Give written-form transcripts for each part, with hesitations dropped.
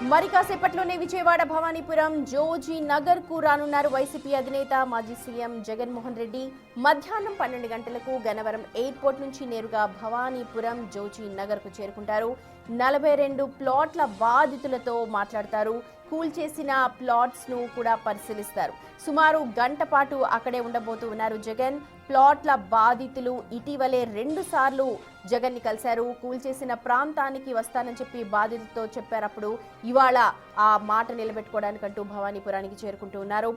మరి కాసేపట్లోనే విజయవాడ భవానీపురం జోజీ నగర్ కు రానున్నారు వైసీపీ అధినేత మాజీ సీఎం జగన్మోహన్ రెడ్డి. మధ్యాహ్నం 12 గంటలకు గన్నవరం ఎయిర్పోర్ట్ నుంచి నేరుగా భవానీపురం జోజీ నగర్ కు చేరుకుంటారు. 42 ప్లాట్ల బాధితులతో మాట్లాడతారు. కూల్చేసిన ప్లాట్స్ ను కూడా పరిశీలిస్తారు. సుమారు గంట పాటు అక్కడే ఉండబోతూ ఉన్నారు జగన్. ప్లాట్ల బాధితులు ఇటీవలే 2 సార్లు జగన్ ని కలిశారు. కూల్చేసిన ప్రాంతానికి వస్తానని చెప్పి బాధితులతో చెప్పారప్పుడు. ఇవాళ ఆ మాట నిలబెట్టుకోవడానికంటూ భవానీపురానికి చేరుకుంటూ ఉన్నారు.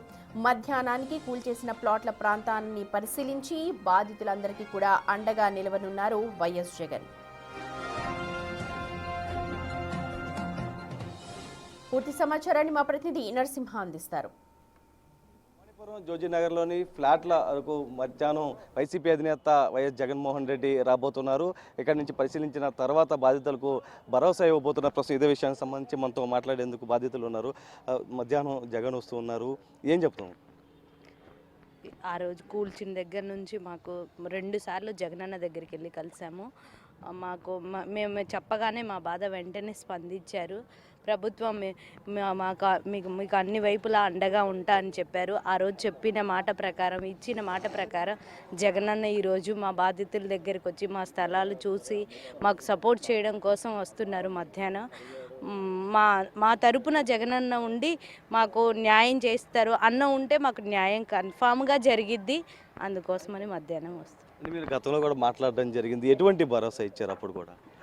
మధ్యాహ్నానికి కూల్చేసిన ప్లాట్ల ప్రాంతాన్ని పరిశీలించి బాధితులందరికీ కూడా అండగా నిలవనున్నారు వైఎస్ జగన్. పూర్తి సమాచారాన్ని మా ప్రతినిధి నరసింహ అందిస్తారు. జోజీ నగర్లోని ఫ్లాట్ల వరకు మధ్యాహ్నం వైసీపీ అధినేత వైఎస్ జగన్మోహన్ రెడ్డి రాబోతున్నారు. ఇక్కడ నుంచి పరిశీలించిన తర్వాత బాధితులకు భరోసా ఇవ్వబోతున్నారు. ప్రస్తుతం ఇదే విషయానికి సంబంధించి మనతో మాట్లాడేందుకు బాధితులు ఉన్నారు. మధ్యాహ్నం జగన్ వస్తూ ఉన్నారు, ఏం చెప్తాం? ఆ రోజు కూల్చిన దగ్గర నుంచి మాకు 2 సార్లు జగనన్న దగ్గరికి వెళ్ళి కలిసాము. మేము చెప్పగానే మా బాధ వెంటనే స్పందించారు. ప్రభుత్వం మీకు అన్ని వైపులా అండగా ఉంటా అని చెప్పారు. ఆ రోజు చెప్పిన మాట ప్రకారం, ఇచ్చిన మాట ప్రకారం జగనన్న ఈరోజు మా బాధితుల దగ్గరికి వచ్చి మా స్థలాలు చూసి మాకు సపోర్ట్ చేయడం కోసం వస్తున్నారు. మధ్యాహ్నం మా తరపున జగనన్న ఉండి మాకు న్యాయం చేస్తారు అన్న ఉంటే మాకు న్యాయం కన్ఫామ్గా జరిగిద్ది. అందుకోసమని మధ్యాహ్నం వస్తుంది. మీరు గతంలో కూడా మాట్లాడడం జరిగింది, ఎటువంటి భరోసా ఇచ్చారు?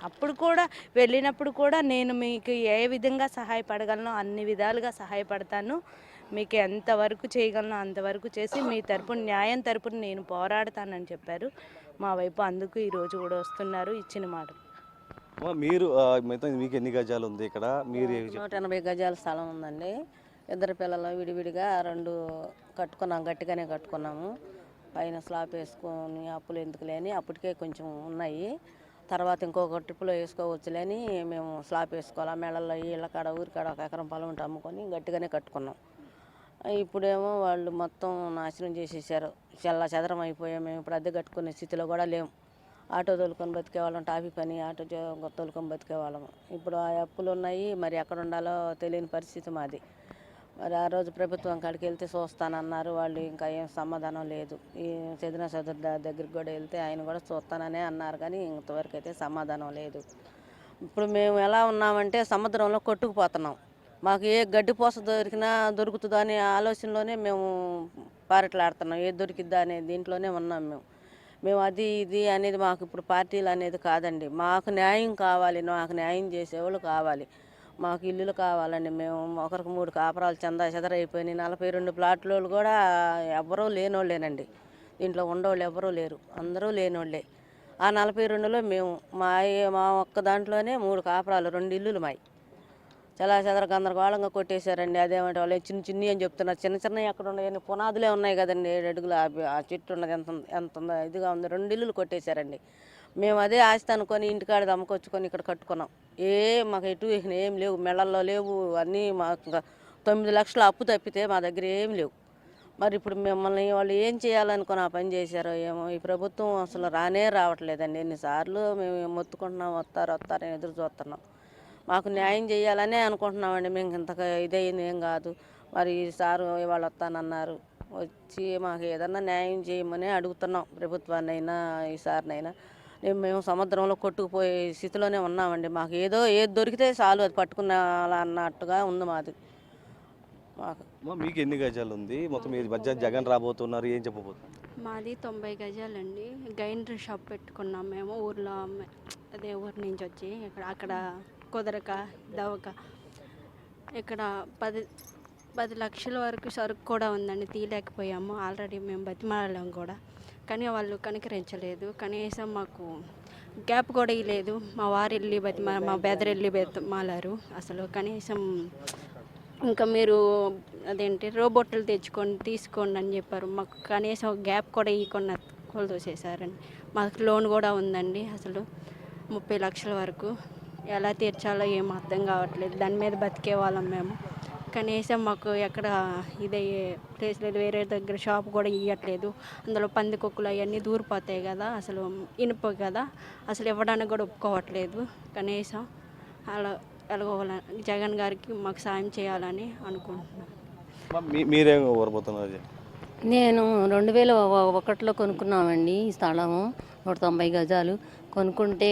అప్పుడు కూడా వెళ్ళినప్పుడు కూడా నేను మీకు ఏ విధంగా సహాయపడగలను అన్ని విధాలుగా సహాయపడతాను. మీకు ఎంతవరకు చేయగలను అంతవరకు చేసి మీ తరపున న్యాయం తరపున నేను పోరాడతానని చెప్పారు. మా వైపు అందుకు ఈరోజు కూడా వస్తున్నారు ఇచ్చిన మాట. మీరు మీకు ఎన్ని గజాలు ఉంది ఇక్కడ? మీరు 180 గజాల స్థలం ఉందండి. 2 పిల్లలు విడివిడిగా 2 కట్టుకున్నాం, గట్టిగానే కట్టుకున్నాము. పైన స్లాబ్ వేసుకొని అప్పులు ఎందుకు లేని అప్పటికే కొంచెం ఉన్నాయి. తర్వాత ఇంకొక ట్రిప్పులో వేసుకోవచ్చులేని మేము స్లాబ్ వేసుకోవాలి. మెడల్లో ఇళ్ళ కాడ ఊరికాడ 1 ఎకరం పొలం ఉంటే అమ్ముకొని గట్టిగానే కట్టుకున్నాం. ఇప్పుడేమో వాళ్ళు మొత్తం నాశనం చేసేసారు. చెదరం అయిపోయాం. మేము ఇప్పుడు అద్దె కట్టుకునే స్థితిలో కూడా లేము. ఆటో తోలుకొని బతికేవాళ్ళం, టాపీ పని ఆటో తోలుకొని బతికేవాళ్ళము. ఇప్పుడు ఆ అప్పులు ఉన్నాయి, మరి ఎక్కడ ఉండాలో తెలియని పరిస్థితి మాది. మరి ఆ రోజు ప్రభుత్వం కాడికి వెళ్తే చూస్తానన్నారు వాళ్ళు, ఇంకా ఏం సమాధానం లేదు. ఈ చదిన చదురు దగ్గరికి కూడా వెళ్తే ఆయన కూడా చూస్తాననే అన్నారు, కానీ ఇంతవరకు అయితే సమాధానం లేదు. ఇప్పుడు మేము ఎలా ఉన్నామంటే సముద్రంలో కొట్టుకుపోతున్నాం. మాకు ఏ గడ్డిపోస దొరుకుతుందో అనే ఆలోచనలోనే మేము పారట్లాడుతున్నాం. ఏది దొరికిద్దా అనే దీంట్లోనే ఉన్నాం. మేము అది ఇది అనేది మాకు ఇప్పుడు పార్టీలు అనేది కాదండి. మాకు న్యాయం కావాలి, మాకు న్యాయం చేసేవాళ్ళు కావాలి, మాకు ఇల్లులు కావాలండి. మేము ఒకరికి 3 కాపురాలు చెదరైపోయినాయి. 42 ప్లాట్లు కూడా ఎవరూ లేనోళ్ళేనండి. దీంట్లో ఉండేవాళ్ళు ఎవరూ లేరు, అందరూ లేనోళ్ళే. ఆ 42లో మేము మా ఒక్క దాంట్లోనే 3 కాపురాలు, 2 ఇల్లులు మాయి చెదర గందరగోళంగా కొట్టేశారండి. అదేమంటే వాళ్ళు చిన్ని అని చెప్తున్నారు. చిన్న ఎక్కడ ఉన్నాయి, పునాదులే ఉన్నాయి కదండి. 7 అడుగులు ఆ చెట్టు ఉన్నది ఎంత ఇదిగా ఉంది. 2 ఇల్లులు కొట్టేశారండి. మేము అదే ఆస్తి అనుకొని ఇంటికాడ అమ్ముకొచ్చుకొని ఇక్కడ కట్టుకున్నాం. మాకు ఎటు ఏం లేవు, మెళ్ళల్లో లేవు. అన్నీ మాకు 9 లక్షల అప్పు తప్పితే మా దగ్గర ఏం లేవు. మరి ఇప్పుడు మిమ్మల్ని వాళ్ళు ఏం చేయాలనుకుని ఆ పని చేశారో ఏమో. ఈ ప్రభుత్వం అసలు రావట్లేదండి. ఎన్నిసార్లు మేము మొత్తుకుంటున్నాం, వస్తారని ఎదురు చూస్తున్నాం. మాకు న్యాయం చేయాలనే అనుకుంటున్నామండి. మేము ఇంతగా ఇదైంది ఏం కాదు. మరి ఈసారి ఇవాళ వస్తానన్నారు, వచ్చి మాకు ఏదన్నా న్యాయం చేయమని అడుగుతున్నాం ప్రభుత్వాన్ని అయినా ఈసారినైనా. మేము సముద్రంలో కొట్టుకుపోయే స్థితిలోనే ఉన్నామండి. మాకు ఏది దొరికితే చాలు అది పట్టుకున్నట్టుగా ఉంది మాది. మీకు ఎన్ని గజాలు ఉంది మొత్తం? మధ్య జగన్ రాబోతున్నారు, ఏం చెప్పబోతున్నారు? మాది 90 గజాలండి. గ్రైండర్ షాప్ పెట్టుకున్నాం మేము ఊర్లో. అదే ఊరు నుంచి వచ్చి అక్కడ కుదరక దవక ఇక్కడ 10 లక్షల వరకు సరుకు కూడా ఉందండి. తీయలేకపోయాము. ఆల్రెడీ మేము బతిమాలాం కూడా, కానీ వాళ్ళు కనికరించలేదు. కనీసం మాకు గ్యాప్ కూడా ఇవ్వలేదు. మా వారు వెళ్ళి మా బెదరు వెళ్ళి బతిమాలారు. అసలు కనీసం ఇంకా మీరు అదేంటి రోబోట్లు తీసుకోండి అని చెప్పారు. మాకు కనీసం గ్యాప్ కూడా ఇవ్వకుండా కూలదోసేసారండి. మాకు లోన్ కూడా ఉందండి అసలు 30 లక్షల వరకు. ఎలా తీర్చాలో ఏం అర్థం కావట్లేదు. దాని మీద బతికే వాళ్ళం మేము. కనీసం మాకు ఎక్కడ ఇదయ్యే ప్లేస్ లేదు. వేరే దగ్గర షాప్ కూడా ఇవ్వట్లేదు. అందులో పందికొక్కులు అవన్నీ దూరిపోతాయి కదా, అసలు ఇనుప కదా, అసలు ఇవ్వడానికి కూడా ఒప్పుకోవట్లేదు. కనీసం అలా ఎలాగోవాలని జగన్ గారికి మాకు సాయం చేయాలని అనుకుంటున్నాను. మీరేం కోరబోతున్నారు? నేను 2001లో కొనుక్కున్నామండి ఈ స్థలము, 190 గజాలు కొనుక్కుంటే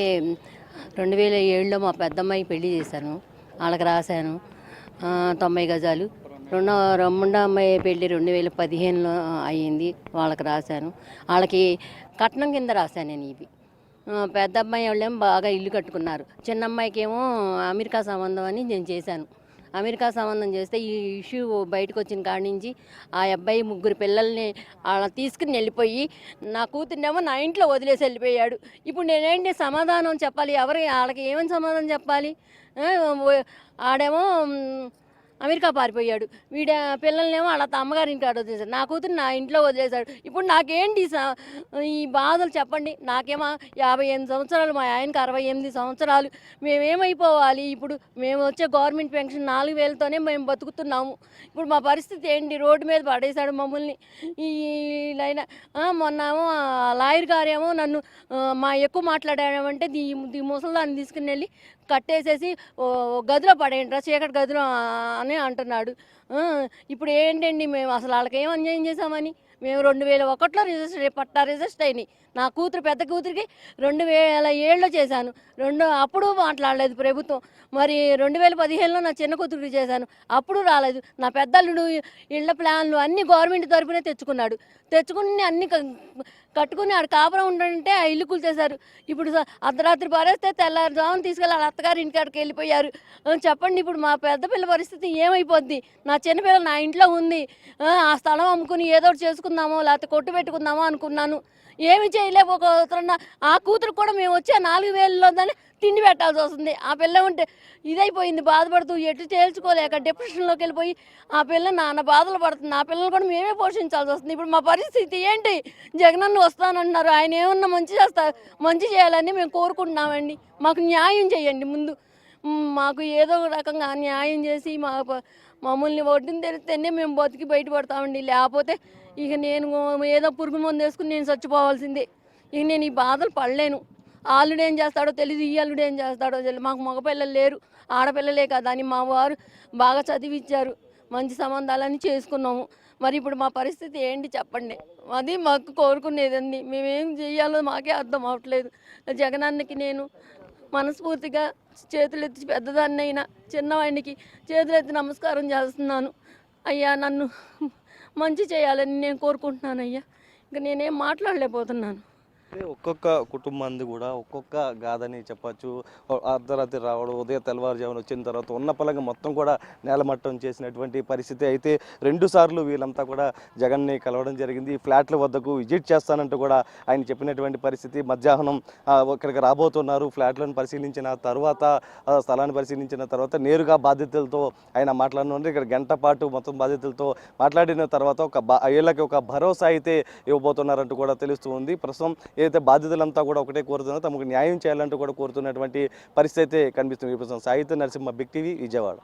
2007లో మా పెద్దమ్మాయి పెళ్లి చేశాను, వాళ్ళకి రాశాను 90 గజాలు. రెండో అమ్మాయి పెళ్లి 2015లో అయ్యింది, వాళ్ళకి రాశాను. వాళ్ళకి కట్నం కింద రాశాను నేను ఇవి. పెద్ద అమ్మాయి వాళ్ళేమో బాగా ఇల్లు కట్టుకున్నారు, చిన్న అమ్మాయికి ఏమో అమెరికా సంబంధం అని నేను చేశాను. అమెరికా సంబంధం చేస్తే ఈ ఇష్యూ బయటకు వచ్చిన కాడి నుంచి ఆ అబ్బాయి 3 పిల్లల్ని అలా తీసుకుని వెళ్ళిపోయి నా కూతుర్నేమో నా ఇంట్లో వదిలేసి వెళ్ళిపోయాడు. ఇప్పుడు నేనేంటి సమాధానం చెప్పాలి? వాళ్ళకి ఏమని సమాధానం చెప్పాలి? ఆడేమో అమెరికా పారిపోయాడు, వీడ పిల్లల్నేమో వాళ్ళ అమ్మగారి ఇంటికాడ వదిలేశాడు, నా కూతురు నా ఇంట్లో వదిలేశాడు. ఇప్పుడు నాకేంటి ఈ బాధలు చెప్పండి? నాకేమో 58 సంవత్సరాలు, మా ఆయనకి 68 సంవత్సరాలు. మేమేమైపోవాలి? ఇప్పుడు మేము వచ్చే గవర్నమెంట్ పెన్షన్ 4000తోనే మేము బతుకుతున్నాము. ఇప్పుడు మా పరిస్థితి ఏంటి? రోడ్డు మీద పడేశాడు మమ్మల్ని. ఈ లైన్ మొన్నేమో లాయర్ గారేమో నన్ను ఎక్కువ మాట్లాడామంటే ఈ ముసలిదాన్ని తీసుకుని వెళ్ళి కట్టేసేసి గదిలో పడేయండి, చీకటి గదిలో అని అంటున్నాడు. ఇప్పుడు ఏంటండి మేము అసలు వాళ్ళకి ఏం అన్యాయం చేశామని? మేము 2001లో పట్టా రిజిస్టర్ అయినాయి. నా కూతురు పెద్ద కూతురికి 2007లో చేశాను, అప్పుడు మాట్లాడలేదు ప్రభుత్వం. మరి 2015లో నా చిన్న కూతురికి చేశాను, అప్పుడు రాలేదు. నా పెద్దల్లుడు ఇళ్ల ప్లాన్లు అన్నీ గవర్నమెంట్ తరఫునే తెచ్చుకుని అన్ని కట్టుకుని ఆడు కాపురం ఉండంటే ఆ ఇల్లు కూల్చేశారు. ఇప్పుడు అర్ధరాత్రి పారేస్తే తెల్లారుజామున తీసుకెళ్ళి వాళ్ళ అత్తగారి ఇంటికాడికి వెళ్ళిపోయారు. చెప్పండి ఇప్పుడు మా పెద్ద పిల్ల పరిస్థితి ఏమైపోద్ది? నా చిన్నపిల్ల నా ఇంట్లో ఉంది, ఆ స్థలం అమ్ముకుని ఏదో ఒకటి చేసుకుందామో లేకపోతే కొట్టు పెట్టుకుందామో అనుకున్నాను. ఏమి చేయలేకపోతున్నా. ఆ కూతురు కూడా మేము వచ్చే 4000లో దాన్ని తిండి పెట్టాల్సి వస్తుంది. ఆ పిల్ల ఉంటే ఇదైపోయింది, బాధపడుతూ ఎటు తేల్చుకోలేక డిప్రెషన్లోకి వెళ్ళిపోయి ఆ పిల్ల నాన్న బాధలు పడుతుంది. ఆ పిల్లలు కూడా మేమే పోషించాల్సి వస్తుంది. ఇప్పుడు మా పరిస్థితి ఏంటి? జగనన్న వస్తానంటున్నారు, ఆయన ఏమన్నా మంచి చేయాలని మేము కోరుకుంటున్నామండి. మాకు న్యాయం చేయండి ముందు. మాకు ఏదో ఒక రకంగా న్యాయం చేసి మమ్మల్ని ఒడ్డుని తెరిస్తేనే మేము బతికి బయటపడతామండి. లేకపోతే ఇక నేను ఏదో పురుగు మందు వేసుకుని నేను చచ్చిపోవాల్సిందే. ఇక నేను ఈ బాధలు పడలేను. ఆల్లుడు ఏం చేస్తాడో తెలియదు, ఈ అల్లుడు ఏం చేస్తాడో తెలియదు. మాకు మగపిల్లలు లేరు, ఆడపిల్లలే కదా అని మా వారు బాగా చదివించారు, మంచి సంబంధాలని చేసుకున్నాము. మరి ఇప్పుడు మా పరిస్థితి ఏంటి చెప్పండి? అది మాకు కోరుకునేదండి. మేమేం చెయ్యాలో మాకే అర్థం అవ్వట్లేదు. జగనన్నకి నేను మనస్ఫూర్తిగా చేతులెత్తి, పెద్దదాన్ని అయినా చిన్నవాడికి చేతులెత్తి నమస్కారం చేస్తున్నాను. అయ్యా నన్ను మంచి చేయాలని నేను కోరుకుంటున్నాను అయ్యా. ఇంకా నేనేం మాట్లాడలేకపోతున్నాను. ఒక్కొక్క కుటుంబాన్ని కూడా ఒక్కొక్క గాథని చెప్పచ్చు. అర్ధరాత్రి రావడం, ఉదయం తెల్లవారుజామున వచ్చిన తర్వాత ఉన్న పలంగా మొత్తం కూడా నేలమట్టం చేసినటువంటి పరిస్థితి. అయితే 2 సార్లు వీళ్ళంతా కూడా జగన్ని కలవడం జరిగింది. ఈ ఫ్లాట్ల వద్దకు విజిట్ చేస్తానంటూ కూడా ఆయన చెప్పినటువంటి పరిస్థితి. మధ్యాహ్నం ఇక్కడికి రాబోతున్నారు. ఫ్లాట్లను పరిశీలించిన తర్వాత, స్థలాన్ని పరిశీలించిన తర్వాత నేరుగా బాధితులతో ఆయన మాట్లాడనున్నారు. ఇక్కడ గంట పాటు మొత్తం బాధితులతో మాట్లాడిన తర్వాత వీళ్ళకి ఒక భరోసా అయితే ఇవ్వబోతున్నారంటూ కూడా తెలుస్తూ ఉంది. ప్రస్తుతం ఏదైతే బాధితులంతా కూడా ఒకటే కోరుతున్నారో తమకు న్యాయం చేయాలంటూ కూడా కోరుతున్నటువంటి పరిస్థితి అయితే కనిపిస్తుంది. సాహిత్య నరసింహ, బిగ్ టీవీ, విజయవాడ.